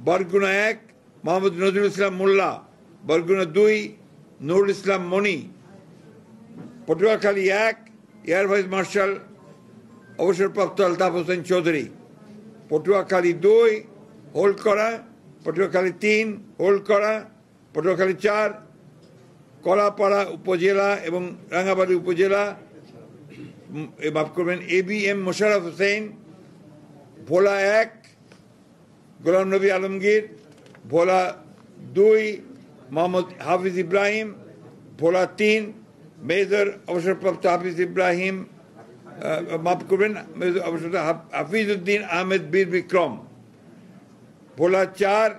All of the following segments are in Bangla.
বরগুনা 1 মোহাম্মদ নজরুল ইসলাম মোল্লা, বরগুনা 2 নুরুল ইসলাম মনি, পটুয়াখালী 1 এয়ার ভাইস মার্শাল অবসরপ্রাপ্ত আলতাফ হোসেন চৌধুরী, পটুয়াখালী 2 হোল্ড করা, পটুয়াখালী 3 হোল্ড করা, পটুয়াখালী 4 কলাপাড়া উপজেলা এবং রাঙ্গাবাড়ী উপজেলা মাফ করবেন ABM মোশাররফ হোসেন, ভোলা 1 গোলাম নবী আলমগীর, ভোলা 2 মোহাম্মদ হাফিজ ইব্রাহিম, ভোলা 3 মেজর অবসরপ্রাপ্ত হাফিজ ইব্রাহিম মাফ করবেন হাফিজউদ্দিন আহমেদ বীর বিক্রম, ভোলা 4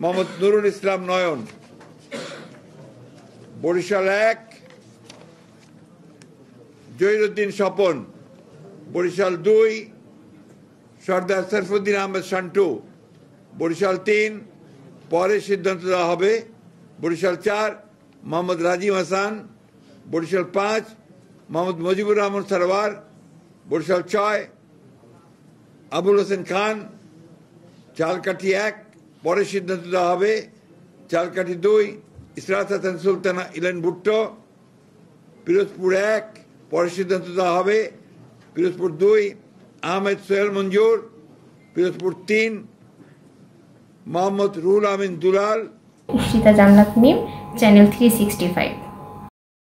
মোহাম্মদ নুরুল ইসলাম নয়ন, বরিশাল 1 জহিরুদ্দিন স্বপন, বরিশাল 2 সর্দার সরফুদ্দিন আহমেদ শান্টু, বরিশাল 3 পরে সিদ্ধান্ত দেওয়া হবে, বরিশাল 4 মোহাম্মদ রাজিম হাসান, বরিশাল 5 মোহাম্মদ মুজিবুর রহমান সরওয়ার, বরিশাল 6 আবুল হোসেন খান, চালকাঠি 1 পরে সিদ্ধান্ত দেওয়া হবে, চালকাঠি 2 ইসরাত হাসান সুলতানা ইলেন ভুট্টো, পিরোজপুর 1 পরে সিদ্ধান্ত দেওয়া হবে, পিরোজপুর 2 আহমেদ সোহেল মঞ্জুর, পিরোজপুর 3 মোহাম্মদ রুহুল আমিন দুলাল। ইশিতা জান্নাত মিম, চ্যানেল 365।